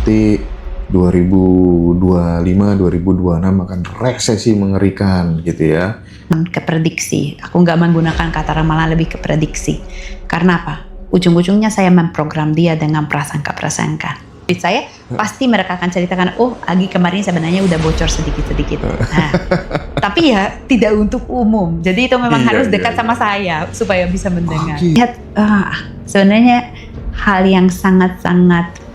nanti 2025-2026 akan resesi mengerikan gitu ya. Ke prediksi, aku nggak menggunakan kata ramalan, lebih ke prediksi. Karena apa? Ujung-ujungnya saya memprogram dia dengan prasangka-prasangka. Saya pasti mereka akan ceritakan, oh Agi kemarin sebenarnya udah bocor sedikit-sedikit. Nah, tapi ya tidak untuk umum. Jadi itu memang harus dekat sama saya supaya bisa mendengar. Lihat, sebenarnya hal yang sangat-sangat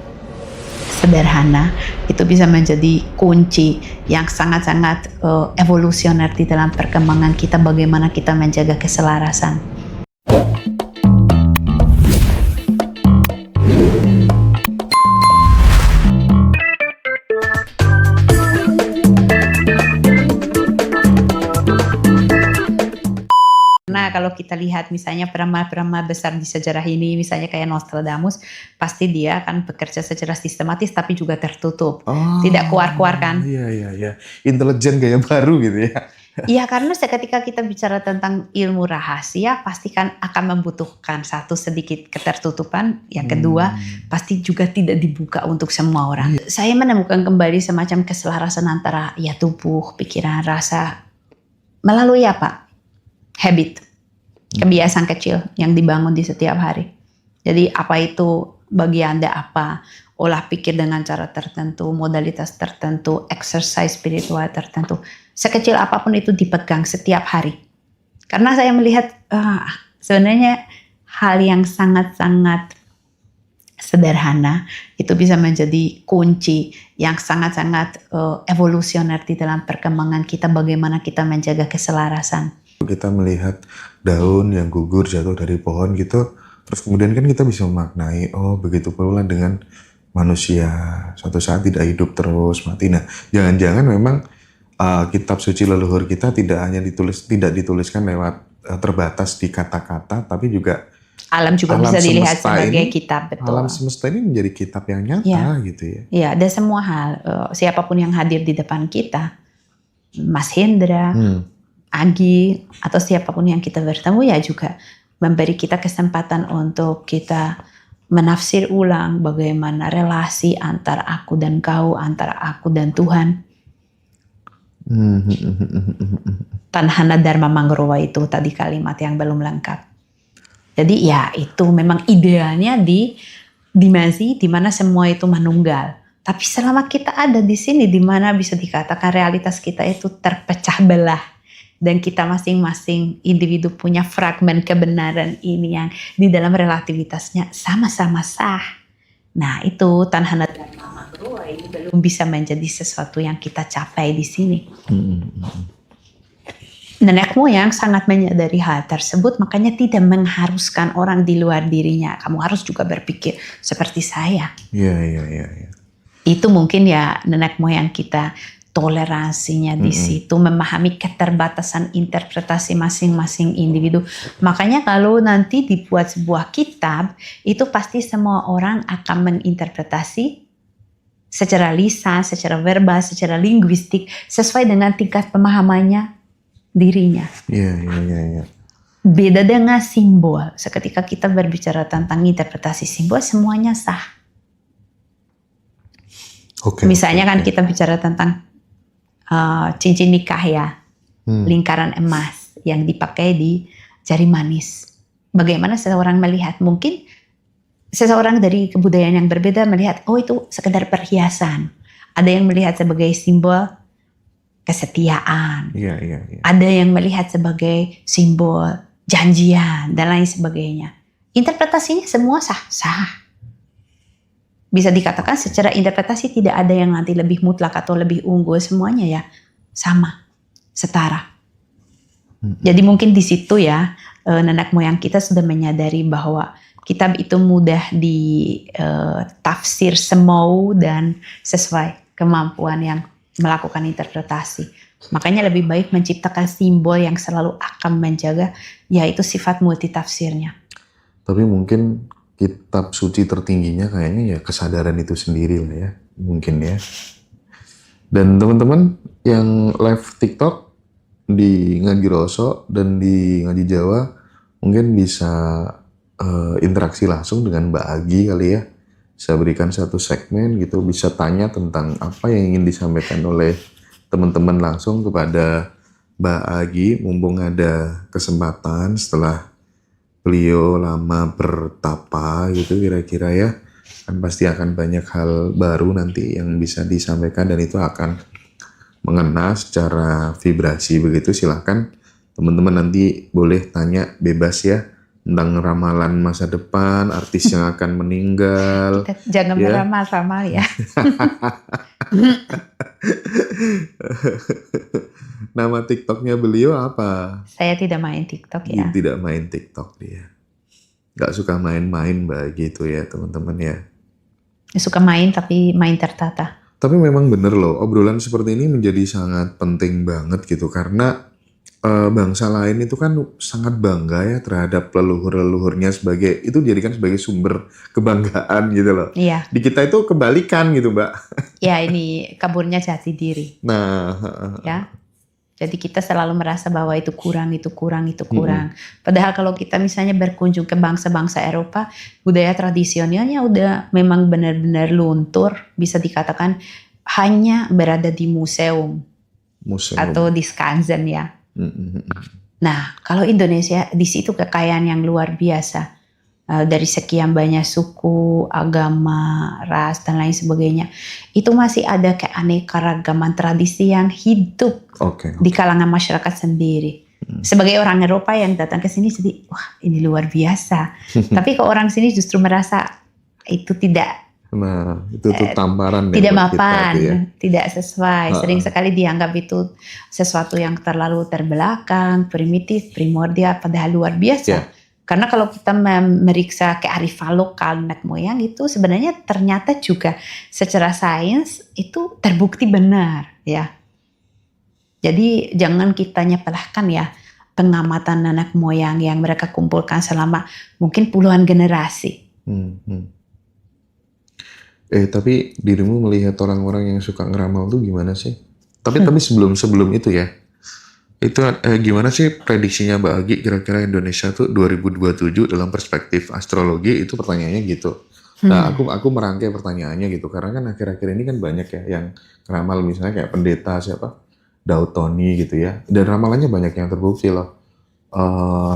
sederhana itu bisa menjadi kunci yang sangat-sangat evolusioner di dalam perkembangan kita, bagaimana kita menjaga keselarasan. Nah, kalau kita lihat misalnya peramal-peramal besar di sejarah ini, misalnya kayak Nostradamus, pasti dia akan bekerja secara sistematis tapi juga tertutup. Tidak keluar-keluar kan? Iya. Intelijen gaya baru gitu ya. Iya, karena seketika kita bicara tentang ilmu rahasia, pasti kan akan membutuhkan satu sedikit ketertutupan. Yang kedua, pasti juga tidak dibuka untuk semua orang. Saya menemukan kembali semacam keselarasan antara ya tubuh, pikiran, rasa. Melalui apa? Habit, kebiasaan kecil yang dibangun di setiap hari. Jadi apa itu bagi Anda apa? Olah pikir dengan cara tertentu, modalitas tertentu, exercise spiritual tertentu. Sekecil apapun itu dipegang setiap hari. Karena saya melihat sebenarnya hal yang sangat-sangat sederhana itu bisa menjadi kunci yang sangat-sangat evolusioner di dalam perkembangan kita, bagaimana kita menjaga keselarasan. Kita melihat daun yang gugur jatuh dari pohon gitu, terus kemudian kan kita bisa memaknai, oh begitu pula dengan manusia, suatu saat tidak hidup terus, mati. Nah, jangan-jangan memang kitab suci leluhur kita tidak dituliskan lewat terbatas di kata-kata, tapi juga alam juga bisa dilihat sebagai kitab, betul. Alam semesta ini menjadi kitab yang nyata gitu ya. Iya, ada semua hal, siapapun yang hadir di depan kita, Mas Hendra, Agi, atau siapapun yang kita bertemu ya juga memberi kita kesempatan untuk kita menafsir ulang bagaimana relasi antara aku dan kau, antara aku dan Tuhan. Tanhana Dharma Mangrowa itu tadi kalimat yang belum lengkap. Jadi ya itu memang idealnya di dimensi di mana semua itu menunggal. Tapi selama kita ada di sini, di mana bisa dikatakan realitas kita itu terpecah belah. Dan kita masing-masing individu punya fragmen kebenaran ini yang di dalam relativitasnya sama-sama sah. Nah itu Tanhana Dharma Mangrowa ini belum bisa menjadi sesuatu yang kita capai di sini. Nenek moyang sangat menyadari hal tersebut, makanya tidak mengharuskan orang di luar dirinya. Kamu harus juga berpikir seperti saya. Iya. Itu mungkin ya nenek moyang kita. Toleransinya di situ, memahami keterbatasan interpretasi masing-masing individu. Makanya kalau nanti dibuat sebuah kitab, itu pasti semua orang akan menginterpretasi secara lisan, secara verbal, secara linguistik, sesuai dengan tingkat pemahamannya dirinya. Iya. Beda dengan simbol. Seketika kita berbicara tentang interpretasi simbol, semuanya sah. Misalnya kan kita bicara tentang cincin nikah ya, lingkaran emas yang dipakai di jari manis. Bagaimana seseorang melihat? Mungkin seseorang dari kebudayaan yang berbeda melihat, oh itu sekedar perhiasan. Ada yang melihat sebagai simbol kesetiaan. Iya. Ada yang melihat sebagai simbol janjian dan lain sebagainya. Interpretasinya semua sah. Bisa dikatakan secara interpretasi tidak ada yang nanti lebih mutlak atau lebih unggul, semuanya ya sama, setara. Jadi mungkin di situ ya nenek moyang kita sudah menyadari bahwa kitab itu mudah ditafsir semau dan sesuai kemampuan yang melakukan interpretasi. Makanya lebih baik menciptakan simbol yang selalu akan menjaga yaitu sifat multitafsirnya. Tapi mungkin kitab suci tertingginya kayaknya ya kesadaran itu sendiri lah ya, mungkin ya. Dan teman-teman yang live TikTok di Ngaji Roso dan di Ngaji Jawa mungkin bisa interaksi langsung dengan Mbak Agi kali ya. Saya berikan satu segmen gitu, bisa tanya tentang apa yang ingin disampaikan oleh teman-teman langsung kepada Mbak Agi, mumpung ada kesempatan setelah beliau lama bertapa gitu kira-kira ya. Kan pasti akan banyak hal baru nanti yang bisa disampaikan dan itu akan mengena secara vibrasi begitu. Silahkan teman-teman nanti boleh tanya bebas ya tentang ramalan masa depan, artis yang akan meninggal. Jangan ya. beramal-ramal ya. Nama TikToknya beliau apa? Saya tidak main TikTok ya. Tidak main TikTok dia. Gak suka main-main Mbak gitu ya teman-teman ya. Suka main tapi main tertata. Tapi memang bener loh, obrolan seperti ini menjadi sangat penting banget gitu. Karena bangsa lain itu kan sangat bangga ya terhadap leluhur-leluhurnya sebagai, itu dijadikan sebagai sumber kebanggaan gitu loh. Iya. Di kita itu kebalikan gitu Mbak. Ya ini kaburnya jati diri. Nah. Ya. Jadi kita selalu merasa bahwa itu kurang. Padahal kalau kita misalnya berkunjung ke bangsa-bangsa Eropa, budaya tradisionalnya udah memang benar-benar luntur, bisa dikatakan hanya berada di museum. Atau di skansen ya. Nah, kalau Indonesia di situ kekayaan yang luar biasa. Dari sekian banyak suku, agama, ras, dan lain sebagainya. Itu masih ada keanekaragaman tradisi yang hidup di kalangan masyarakat sendiri. Sebagai orang Eropa yang datang ke sini jadi, wah ini luar biasa. Tapi ke orang sini justru merasa itu tidak. Nah, itu tuh tamparan tidak mapan, ya. Tidak sesuai. Sering sekali dianggap itu sesuatu yang terlalu terbelakang, primitif, primordial, padahal luar biasa. Yeah. Karena kalau kita memeriksa kearifan lokal nenek moyang itu sebenarnya ternyata juga secara sains itu terbukti benar ya. Jadi jangan kita nyepelahkan ya pengamatan nenek moyang yang mereka kumpulkan selama mungkin puluhan generasi. Tapi dirimu melihat orang-orang yang suka ngeramal tuh gimana sih? Tapi sebelum itu ya. Itu gimana sih prediksinya Mbak Agi kira-kira Indonesia tuh 2027 dalam perspektif astrologi, itu pertanyaannya gitu. Nah aku merangkai pertanyaannya gitu karena kan akhir-akhir ini kan banyak ya yang ngeramal, misalnya kayak pendeta siapa Daud Tony gitu ya, dan ramalannya banyak yang terbukti loh.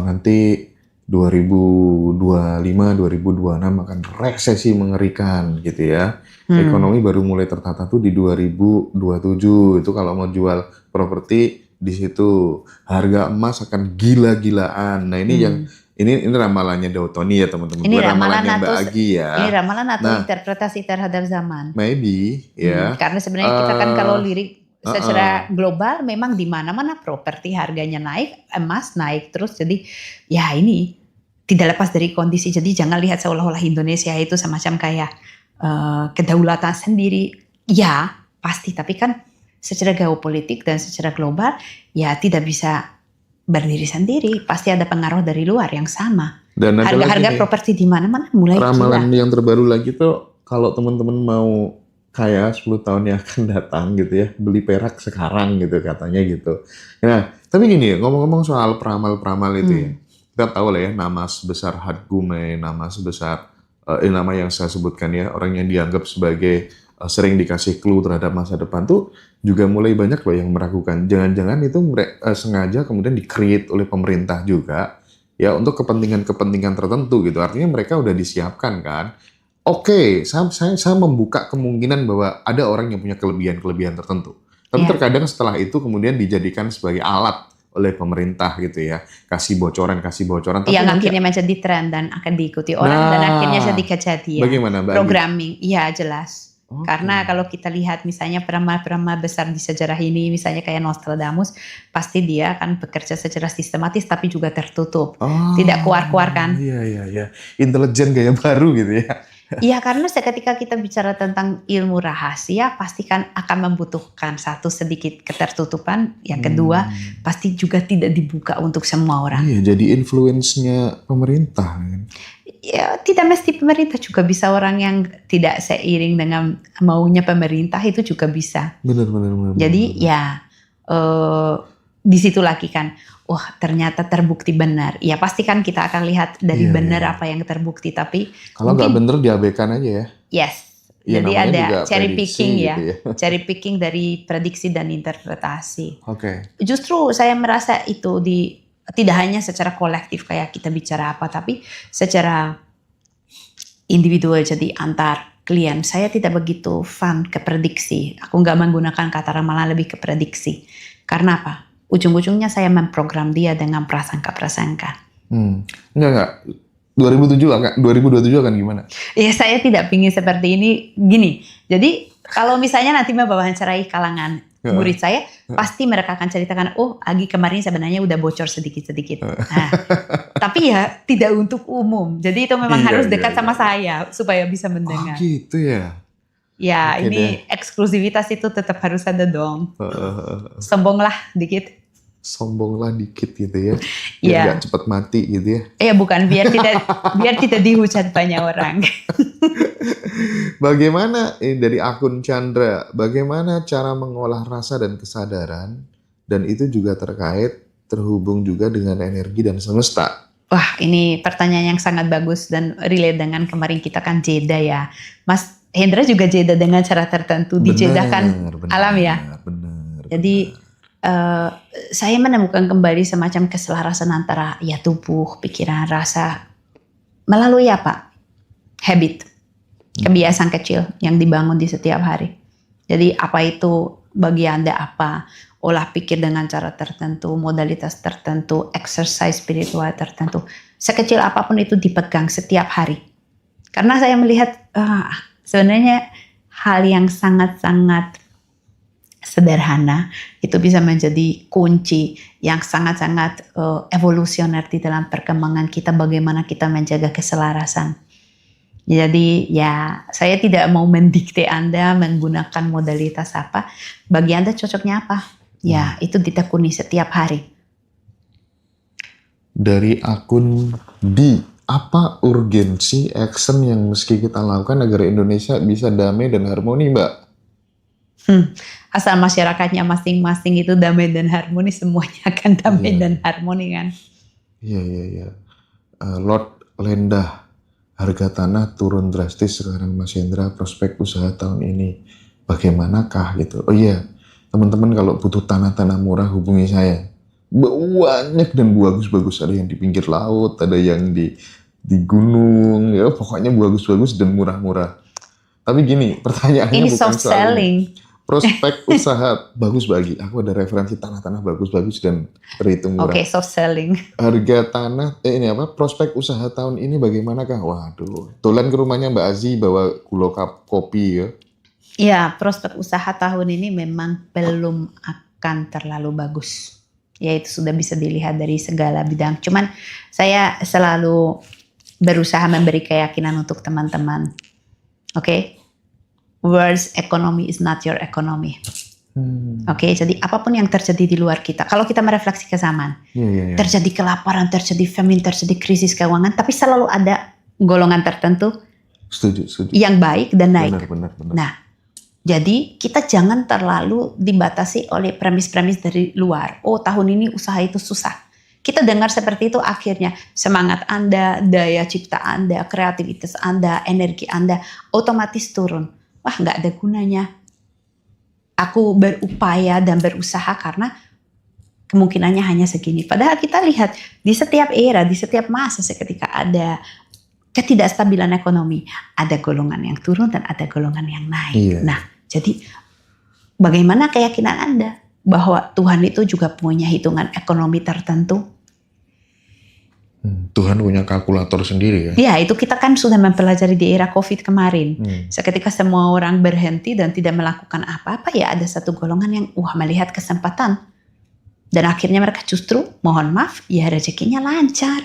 Nanti 2025-2026 akan resesi mengerikan gitu ya. Ekonomi baru mulai tertata tuh di 2027 itu kalau mau jual properti. Di situ harga emas akan gila-gilaan. Nah ini yang ini ramalannya Daud Tony ya teman-teman. Ini ramalannya Mbak Agi ya. Ini ramalan atau interpretasi terhadap zaman. Maybe ya. Karena sebenarnya kita kan kalau lirik secara global memang di mana-mana properti harganya naik, emas naik terus. Jadi ya ini tidak lepas dari kondisi. Jadi jangan lihat seolah-olah Indonesia itu semacam kayak kedaulatan sendiri. Ya pasti, tapi kan secara geopolitik dan secara global ya tidak bisa berdiri sendiri, pasti ada pengaruh dari luar yang sama. Dan harga-harga properti di mana-mana mulai ramalan yang terbaru lagi tuh kalau teman-teman mau kaya 10 tahun yang akan datang gitu ya, beli perak sekarang gitu katanya gitu. Nah, tapi gini, ngomong-ngomong soal peramal-peramal itu ya. Kita tahu lah ya nama sebesar Hatgume, nama sebesar nama yang saya sebutkan ya, orang yang dianggap sebagai sering dikasih clue terhadap masa depan tuh juga mulai banyak loh yang meragukan. Jangan-jangan itu sengaja kemudian di-create oleh pemerintah juga ya untuk kepentingan-kepentingan tertentu gitu. Artinya mereka udah disiapkan kan. Oke, saya membuka kemungkinan bahwa ada orang yang punya kelebihan-kelebihan tertentu. Tapi terkadang setelah itu kemudian dijadikan sebagai alat oleh pemerintah gitu ya, kasih bocoran. Tapi yang akhirnya menjadi tren dan akan diikuti orang dan akhirnya jadi kejadian. Bagaimana Mbak? Programming, iya jelas. Karena kalau kita lihat misalnya peramal-peramal besar di sejarah ini, misalnya kayak Nostradamus, pasti dia akan bekerja secara sistematis tapi juga tertutup, tidak keluar-keluar kan? Iya. Intelijen gaya baru gitu ya. Iya, karena seketika kita bicara tentang ilmu rahasia, pasti kan akan membutuhkan satu sedikit ketertutupan. Yang kedua, pasti juga tidak dibuka untuk semua orang. Iya, jadi influence-nya pemerintah kan. Ya, tidak mesti pemerintah, juga bisa orang yang tidak seiring dengan maunya pemerintah itu juga bisa. Benar. Jadi ya di situ lagi kan wah ternyata terbukti benar. Ya pasti kan kita akan lihat dari Iya, benar iya. apa yang terbukti. Tapi Kalau nggak mungkin bener diabaikan aja ya. yes. Ya Jadi namanya ada juga cherry prediksi picking ya. gitu ya. Cherry picking dari prediksi dan interpretasi. Oke. Justru saya merasa itu tidak hanya secara kolektif kayak kita bicara apa, tapi secara individual, jadi antar klien. Saya tidak begitu fan ke prediksi. Aku nggak menggunakan kata ramalan, lebih ke prediksi. Karena apa? Ujung-ujungnya saya memprogram dia dengan prasangka-prasangka. Enggak. 2027 akan gimana? Ya saya tidak ingin seperti ini. Gini, jadi kalau misalnya nanti mewawancarai kalangan murid saya, pasti mereka akan ceritakan, oh Agi kemarin sebenarnya udah bocor sedikit-sedikit. Nah, tapi ya tidak untuk umum. Jadi itu memang Iya, harus iya, dekat iya. sama saya supaya bisa Oh mendengar. gitu ya. Ya Oke ini eksklusivitas itu tetap harus ada dong. Sombonglah dikit. Sombonglah dikit gitu ya. Biar Iya. nggak cepet mati gitu ya. Bukan biar tidak dihujat banyak orang. Bagaimana dari akun Chandra, bagaimana cara mengolah rasa dan kesadaran, dan itu juga terhubung juga dengan energi dan semesta. Wah, ini pertanyaan yang sangat bagus dan relate dengan kemarin kita kan jeda ya. Mas Hendra juga jeda dengan cara tertentu, dijedakan alam ya. Benar. Jadi saya menemukan kembali semacam keselarasan antara ya tubuh, pikiran, rasa melalui apa? Habit, kebiasaan kecil yang dibangun di setiap hari. Jadi apa itu bagi Anda apa? Olah pikir dengan cara tertentu, modalitas tertentu, exercise spiritual tertentu. Sekecil apapun itu dipegang setiap hari. Karena saya melihat sebenarnya hal yang sangat-sangat sederhana itu bisa menjadi kunci yang sangat-sangat evolusioner di dalam perkembangan kita, bagaimana kita menjaga keselarasan. Jadi ya saya tidak mau mendikte Anda menggunakan modalitas apa, bagi Anda cocoknya apa, ya itu ditekuni setiap hari. Dari akun D, apa urgensi action yang mesti kita lakukan agar Indonesia bisa damai dan harmoni, Mbak? Asal masyarakatnya masing-masing itu damai dan harmoni, semuanya akan damai dan harmoni kan. Iya. Lord Lendah, harga tanah turun drastis sekarang Mas Hendra, prospek usaha tahun ini bagaimanakah gitu. Oh iya, teman-teman kalau butuh tanah-tanah murah hubungi saya. Banyak dan bagus-bagus, ada yang di pinggir laut, ada yang di gunung, ya pokoknya bagus-bagus dan murah-murah. Tapi gini, pertanyaannya Ini bukan soft selling. Prospek usaha bagus bagi. Aku ada referensi tanah-tanah bagus-bagus dan terhitung murah. Oke, soft selling. Harga tanah, prospek usaha tahun ini bagaimanakah? Waduh, tulen ke rumahnya Mbak Azi bawa gula kopi ya. Ya, prospek usaha tahun ini memang belum akan terlalu bagus. Ya itu sudah bisa dilihat dari segala bidang. Cuman saya selalu berusaha memberi keyakinan untuk teman-teman. Oke? World's economy is not your economy. Oke, jadi apapun yang terjadi di luar kita, kalau kita merefleksi ke zaman, terjadi kelaparan, terjadi famine, terjadi krisis keuangan, tapi selalu ada golongan tertentu Setuju. yang baik dan naik. Benar. Nah, jadi kita jangan terlalu dibatasi oleh premis-premis dari luar. Oh, tahun ini usaha itu susah. Kita dengar seperti itu, akhirnya semangat Anda, daya cipta Anda, kreativitas Anda, energi Anda otomatis turun. Wah, nggak ada gunanya. Aku berupaya dan berusaha karena kemungkinannya hanya segini. Padahal kita lihat di setiap era, di setiap masa seketika ada ketidakstabilan ekonomi, ada golongan yang turun dan ada golongan yang naik. Iya. Nah, jadi bagaimana keyakinan Anda bahwa Tuhan itu juga punya hitungan ekonomi tertentu? Tuhan punya kalkulator sendiri ya. Ya, itu kita kan sudah mempelajari di era COVID kemarin. Seketika semua orang berhenti dan tidak melakukan apa-apa, ya ada satu golongan yang melihat kesempatan. Dan akhirnya mereka justru, mohon maaf, ya rezekinya lancar.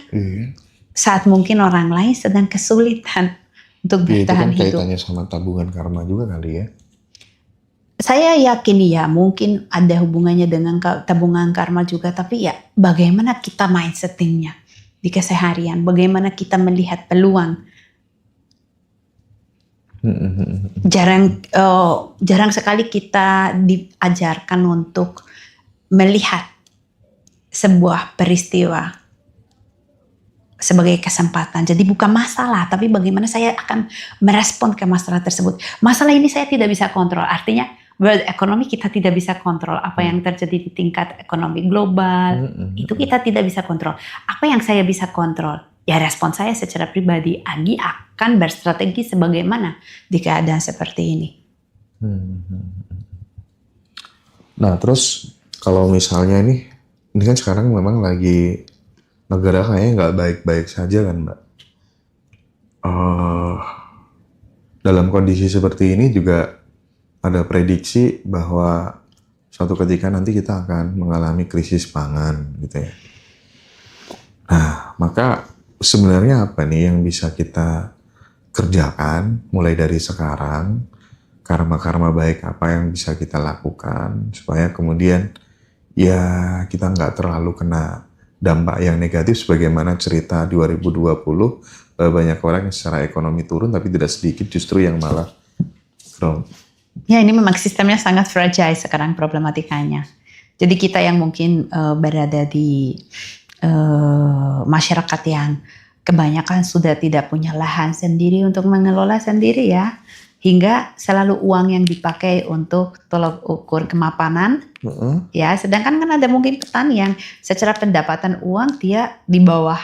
Saat mungkin orang lain sedang kesulitan untuk bertahan hidup. Itu kan kaitannya sama tabungan karma juga kali ya. Saya yakin ya, mungkin ada hubungannya dengan tabungan karma juga. Tapi ya bagaimana kita mindsettingnya di keseharian, bagaimana kita melihat peluang. Jarang sekali kita diajarkan untuk melihat sebuah peristiwa sebagai kesempatan. Jadi bukan masalah, tapi bagaimana saya akan merespon ke masalah tersebut. Masalah ini saya tidak bisa kontrol. Artinya world economy kita tidak bisa kontrol. Apa yang terjadi di tingkat ekonomi global, itu kita tidak bisa kontrol. Apa yang saya bisa kontrol? Ya respon saya secara pribadi. Agi akan berstrategi sebagaimana di keadaan seperti ini. Nah terus kalau misalnya ini kan sekarang memang lagi negara kayaknya nggak baik-baik saja kan Mbak. Dalam kondisi seperti ini juga ada prediksi bahwa suatu ketika nanti kita akan mengalami krisis pangan gitu ya. Nah maka sebenarnya apa nih yang bisa kita kerjakan mulai dari sekarang, karma-karma baik apa yang bisa kita lakukan supaya kemudian ya kita nggak terlalu kena dampak yang negatif sebagaimana cerita 2020 banyak orang yang secara ekonomi turun tapi tidak sedikit justru yang malah down. Ya ini memang sistemnya sangat fragile sekarang problematikanya. Jadi kita yang mungkin berada di masyarakat yang kebanyakan sudah tidak punya lahan sendiri untuk mengelola sendiri ya. Hingga selalu uang yang dipakai untuk tolok ukur kemapanan. Ya, sedangkan kan ada mungkin petani yang secara pendapatan uang dia di bawah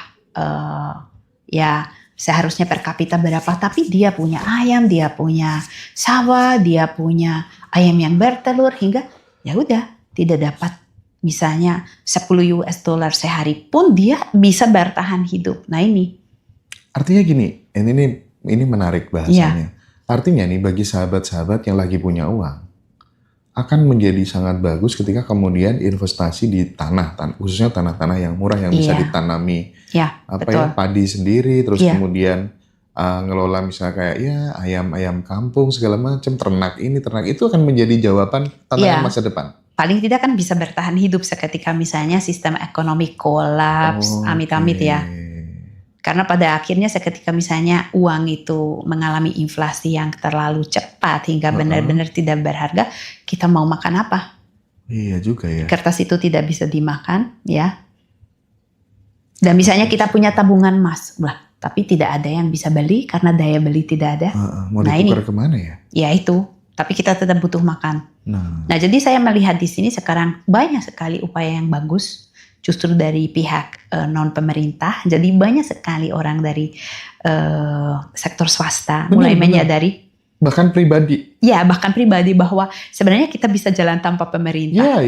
ya seharusnya per kapita berapa, tapi dia punya ayam, dia punya sawah, dia punya ayam yang bertelur hingga ya udah tidak dapat misalnya 10 US dollar sehari pun dia bisa bertahan hidup. Nah ini. Artinya gini, ini menarik bahasanya. Artinya nih bagi sahabat-sahabat yang lagi punya uang akan menjadi sangat bagus ketika kemudian investasi di tanah khususnya tanah-tanah yang murah yang bisa ditanami padi sendiri terus kemudian ngelola misalnya kayak ya ayam-ayam kampung segala macam ternak itu akan menjadi jawaban tantangan masa depan. Paling tidak kan bisa bertahan hidup seketika misalnya sistem ekonomi kolaps amit-amit ya. Karena pada akhirnya seketika misalnya uang itu mengalami inflasi yang terlalu cepat hingga benar-benar tidak berharga, kita mau makan apa? Iya juga ya. Kertas itu tidak bisa dimakan ya. Dan misalnya kita punya tabungan emas, tapi tidak ada yang bisa beli karena daya beli tidak ada. Mau ditukar kemana ya? Ya itu, tapi kita tetap butuh makan. Nah jadi saya melihat di sini sekarang banyak sekali upaya yang bagus. Justru dari pihak non pemerintah, jadi banyak sekali orang dari sektor swasta mulai menyadari, bahkan pribadi. Ya bahkan pribadi bahwa sebenarnya kita bisa jalan tanpa pemerintah.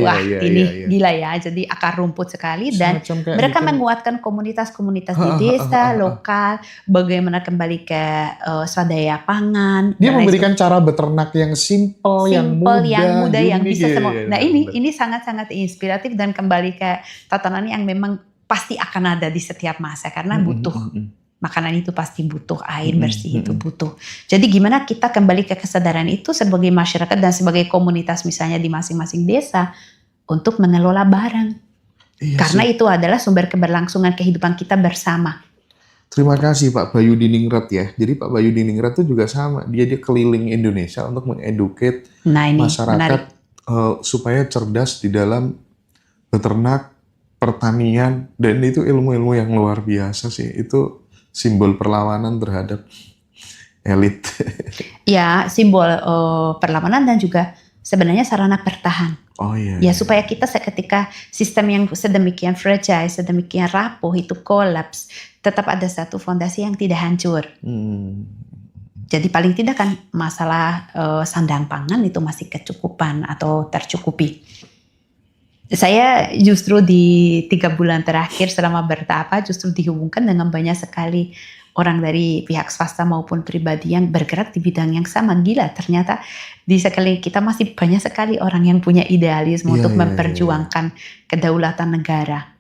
Gila ya, jadi akar rumput sekali dan mereka menguatkan komunitas-komunitas di desa lokal, bagaimana kembali ke swadaya pangan. Dia memberikan cara beternak yang simple, yang mudah, yang bisa semua. Nah ini sangat-sangat inspiratif dan kembali ke tatanan yang memang pasti akan ada di setiap masa karena butuh. Makanan itu pasti butuh, air bersih itu butuh. Jadi gimana kita kembali ke kesadaran itu sebagai masyarakat dan sebagai komunitas misalnya di masing-masing desa untuk mengelola barang. Karena itu adalah sumber keberlangsungan kehidupan kita bersama. Terima kasih Pak Bayu Diningrat ya. Jadi Pak Bayu Diningrat itu juga sama. Dia keliling Indonesia untuk mengeduket masyarakat supaya cerdas di dalam beternak, pertanian, dan itu ilmu-ilmu yang luar biasa sih. Itu simbol perlawanan terhadap elit. Ya, simbol perlawanan dan juga sebenarnya sarana bertahan. Ya, supaya kita seketika sistem yang sedemikian fragile, sedemikian rapuh itu kolaps, tetap ada satu fondasi yang tidak hancur. Jadi paling tidak kan masalah sandang pangan itu masih kecukupan atau tercukupi. Saya justru di 3 bulan terakhir selama bertapa justru dihubungkan dengan banyak sekali orang dari pihak swasta maupun pribadi yang bergerak di bidang yang sama. Gila, ternyata di sekeliling kita masih banyak sekali orang yang punya idealisme untuk memperjuangkan kedaulatan negara.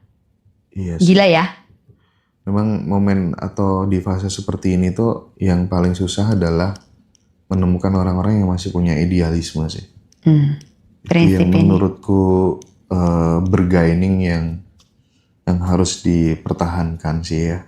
Gila ya. Memang momen atau di fase seperti ini tuh yang paling susah adalah menemukan orang-orang yang masih punya idealisme sih. Prinsip yang menurutku bargaining yang harus dipertahankan sih ya.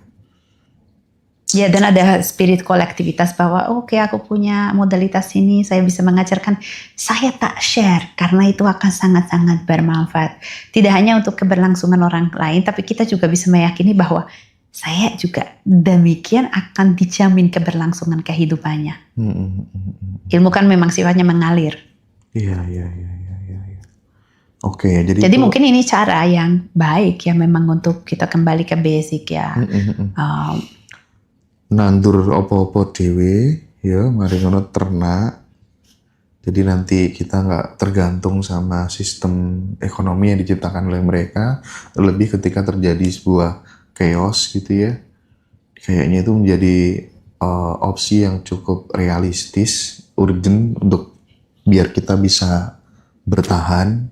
Ya, dan ada spirit kolektivitas bahwa oke, aku punya modalitas ini, saya bisa mengajarkan, saya tak share karena itu akan sangat-sangat bermanfaat. Tidak hanya untuk keberlangsungan orang lain, tapi kita juga bisa meyakini bahwa saya juga demikian akan dijamin keberlangsungan kehidupannya. Ilmu kan memang sifatnya mengalir. Iya. Oke, jadi Jadi itu, mungkin ini cara yang baik ya memang untuk kita kembali ke basic ya. nandur opo-opo dewe, ya, mari ngono ternak. Jadi nanti kita nggak tergantung sama sistem ekonomi yang diciptakan oleh mereka. Terlebih ketika terjadi sebuah chaos gitu ya. Kayaknya itu menjadi opsi yang cukup realistis, urgent untuk biar kita bisa bertahan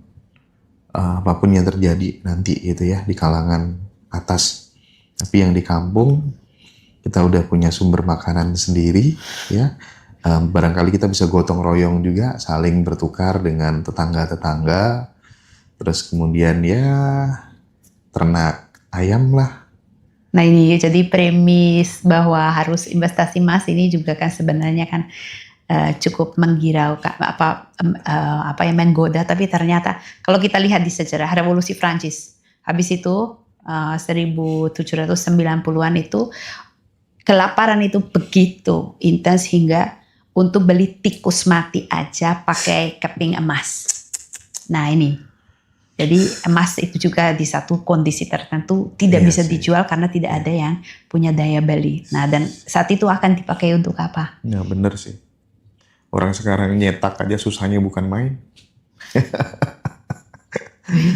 apapun yang terjadi nanti gitu ya di kalangan atas. Tapi yang di kampung kita udah punya sumber makanan sendiri ya. Barangkali kita bisa gotong royong juga, saling bertukar dengan tetangga-tetangga. Terus kemudian ya ternak ayam lah. Nah ini jadi premis bahwa harus investasi emas ini juga kan sebenarnya kan cukup menggirau, apa yang menggoda. Tapi ternyata kalau kita lihat di sejarah Revolusi Prancis, habis itu 1790-an itu kelaparan itu begitu intens hingga untuk beli tikus mati aja pakai keping emas. Nah ini, jadi emas itu juga di satu kondisi tertentu tidak Iya bisa sih. dijual karena tidak ada yang punya daya beli. Nah dan saat itu akan dipakai untuk apa? Ya bener sih. Orang sekarang nyetak aja susahnya bukan main.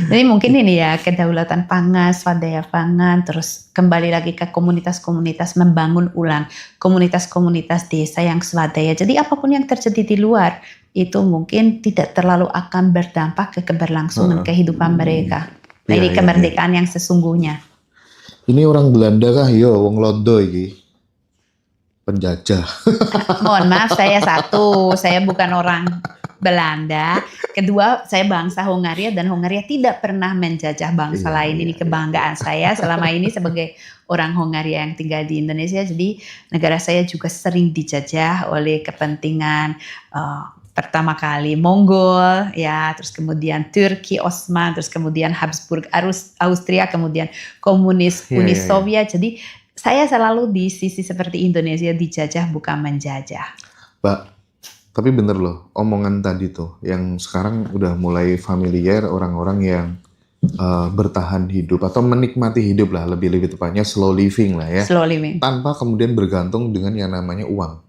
Jadi mungkin ini ya kedaulatan pangan, swadaya pangan, terus kembali lagi ke komunitas-komunitas, membangun ulang komunitas-komunitas desa yang swadaya. Jadi apapun yang terjadi di luar itu mungkin tidak terlalu akan berdampak ke keberlangsungan kehidupan mereka. Nah Iya, ini iya, kemerdekaan yang sesungguhnya. Ini orang Belanda kah? Yo, wong Londo iki. Penjajah. Mohon maaf saya bukan orang Belanda. Kedua, saya bangsa Hongaria dan Hongaria tidak pernah menjajah bangsa Iya, lain. Ini kebanggaan saya selama ini sebagai orang Hongaria yang tinggal di Indonesia. Jadi negara saya juga sering dijajah oleh kepentingan pertama kali Mongol, ya, terus kemudian Turki, Osman, terus kemudian Habsburg, Austria, kemudian komunis Uni Iya. Soviet. Jadi saya selalu di sisi seperti Indonesia dijajah bukan menjajah. Mbak, tapi bener loh, omongan tadi tuh, yang sekarang udah mulai familiar orang-orang yang bertahan hidup atau menikmati hidup lah, lebih tepatnya slow living lah ya, Slow living. tanpa kemudian bergantung dengan yang namanya uang.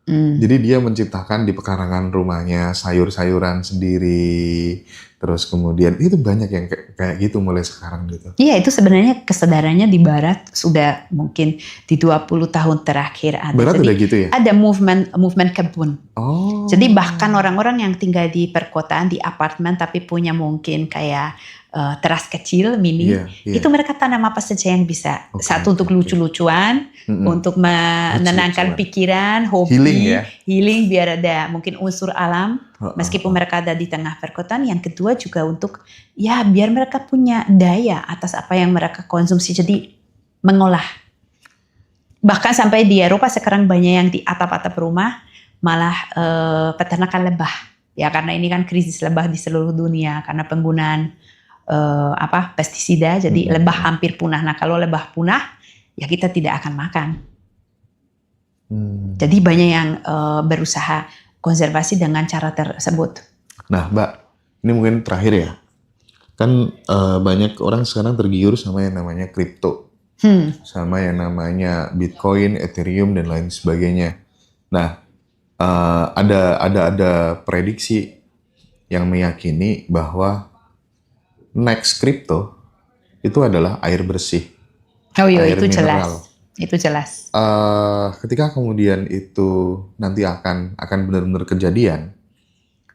Jadi dia menciptakan di pekarangan rumahnya sayur-sayuran sendiri, terus kemudian itu banyak yang kayak gitu mulai sekarang gitu. Iya, itu sebenarnya kesadarannya di Barat sudah mungkin di 20 tahun terakhir ada. Barat Jadi udah gitu ya? ada movement kebun. Oh. Jadi bahkan orang-orang yang tinggal di perkotaan di apartemen tapi punya mungkin kayak teras kecil mini, Iya. itu mereka tanam apa saja yang bisa. Oke, Satu untuk oke. lucu-lucuan, untuk menenangkan pikiran, hobi, Healing ya? healing biar ada mungkin unsur alam meskipun mereka ada di tengah perkotaan. Yang kedua juga untuk ya biar mereka punya daya atas apa yang mereka konsumsi, jadi mengolah. Bahkan sampai di Eropa sekarang banyak yang di atap-atap rumah malah peternakan lebah. Ya karena ini kan krisis lebah di seluruh dunia karena penggunaan pestisida, jadi lebah hampir punah. Nah kalau lebah punah ya kita tidak akan makan. Jadi banyak yang berusaha konservasi dengan cara tersebut. Nah Mbak, ini mungkin terakhir ya. Kan banyak orang sekarang tergiur sama yang namanya kripto. Sama yang namanya Bitcoin, Ethereum, dan lain sebagainya. Nah, ada prediksi yang meyakini bahwa next crypto itu adalah air bersih. Oh iya, air itu mineral. jelas. Itu jelas. Ketika kemudian itu nanti akan benar-benar kejadian,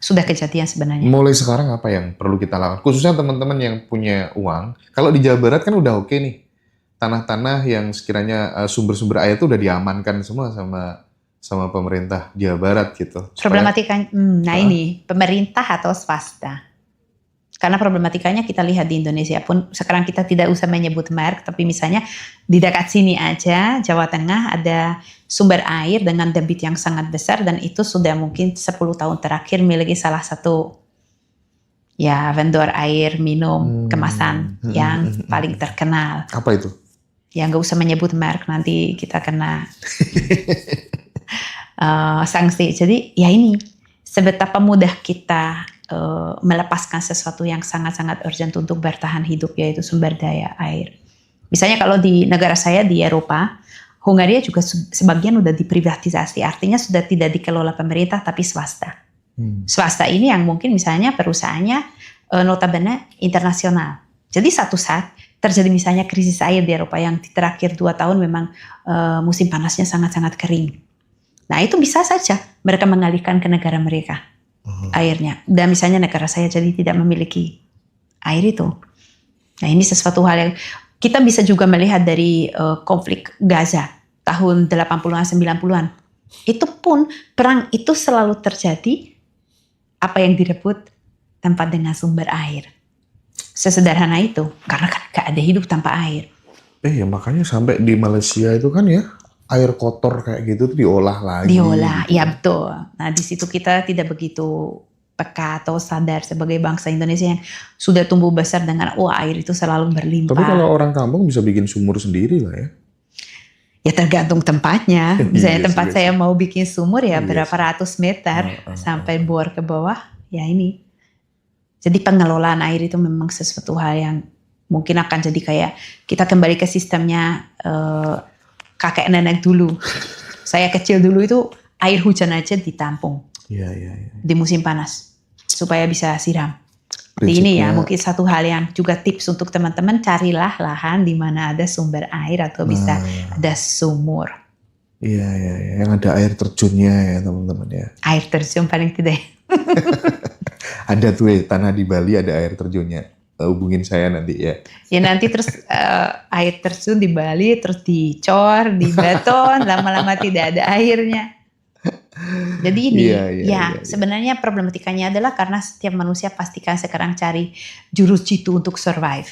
Sudah kejadian sebenarnya. mulai sekarang apa yang perlu kita lakukan? Khususnya teman-teman yang punya uang. Kalau di Jawa Barat kan udah oke nih. Tanah-tanah yang sekiranya sumber-sumber air itu udah diamankan semua sama pemerintah Jawa Barat gitu. Problematika, nah ini pemerintah atau swasta? Karena problematikanya kita lihat di Indonesia pun, sekarang kita tidak usah menyebut merek, tapi misalnya di dekat sini aja, Jawa Tengah ada sumber air dengan debit yang sangat besar, dan itu sudah mungkin 10 tahun terakhir miliki salah satu ya vendor air minum kemasan yang paling terkenal. Apa itu? Ya nggak usah menyebut merek, nanti kita kena sanksi. Jadi ya ini, sebetapa mudah kita melepaskan sesuatu yang sangat-sangat urgent untuk bertahan hidup, yaitu sumber daya air. Misalnya kalau di negara saya di Eropa, Hungaria juga sebagian udah diprivatisasi, artinya sudah tidak dikelola pemerintah tapi swasta. Swasta ini yang mungkin misalnya perusahaannya notabene internasional. Jadi satu saat terjadi misalnya krisis air di Eropa yang di terakhir 2 tahun memang musim panasnya sangat-sangat kering. Nah itu bisa saja mereka mengalihkan ke negara mereka airnya. Dan misalnya negara saya jadi tidak memiliki air itu. Nah ini sesuatu hal yang kita bisa juga melihat dari konflik Gaza tahun 80-an 90-an. Itu pun perang itu selalu terjadi apa yang direbut tempat dengan sumber air. Sesederhana itu, karena kan gak ada hidup tanpa air. Ya makanya sampai di Malaysia itu kan ya, air kotor kayak gitu tuh diolah lagi. Diolah, gitu. ya betul. Nah di situ kita tidak begitu peka atau sadar sebagai bangsa Indonesia yang sudah tumbuh besar dengan air itu selalu berlimpah. Tapi kalau orang kampung bisa bikin sumur sendiri lah ya. Ya tergantung tempatnya. Misalnya Iya tempat sih, saya mau bikin sumur ya Iya berapa sih. ratus meter sampai bor ke bawah, ya ini. Jadi pengelolaan air itu memang sesuatu hal yang mungkin akan jadi kayak kita kembali ke sistemnya kakek nenek dulu. Saya kecil dulu itu air hujan aja ditampung Iya. di musim panas supaya bisa siram. Jadi ini ya mungkin satu hal yang juga tips untuk teman-teman, carilah lahan di mana ada sumber air atau bisa ada sumur. Iya, yang ada air terjunnya ya teman-teman ya. Air terjun paling tidak. Ada tuh tanah di Bali ada air terjunnya. Hubungin saya nanti ya. Ya nanti terus air terjun di Bali terus dicor, di beton, lama-lama tidak ada airnya. Jadi ini sebenarnya problematikanya adalah karena setiap manusia pastikan sekarang cari jurus jitu untuk survive.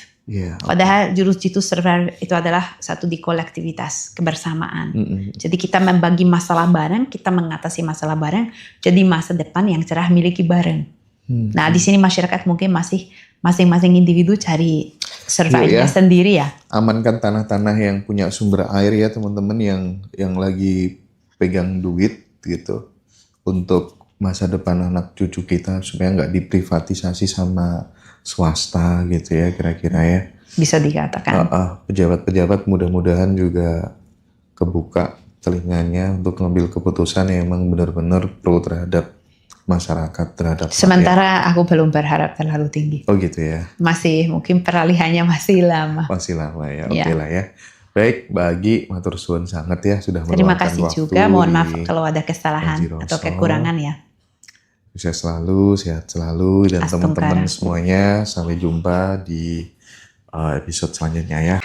Padahal jurus jitu survive itu adalah satu di kolektivitas, kebersamaan. Jadi kita membagi masalah bareng, kita mengatasi masalah bareng, jadi masa depan yang cerah miliki bareng. Nah di sini masyarakat mungkin masih masing-masing individu cari survive-nya sendiri ya. Amankan tanah-tanah yang punya sumber air ya teman-teman, yang lagi pegang duit gitu untuk masa depan anak cucu kita supaya nggak diprivatisasi sama swasta gitu ya kira-kira ya. Bisa dikatakan. Pejabat-pejabat mudah-mudahan juga kebuka telinganya untuk ngambil keputusan yang emang benar-benar pro terhadap masyarakat, terhadap sementara rakyat. Aku belum berharap terlalu tinggi. Oh gitu ya. Masih mungkin peralihannya masih lama. Masih lama ya. Oke lah ya. Baik, Bagi matur suwun sangat ya sudah meluangkan waktu. Terima kasih juga. Mohon maaf kalau ada kesalahan atau kekurangan ya. Sukses selalu, sehat selalu dan teman-teman semuanya. Sampai jumpa di episode selanjutnya ya.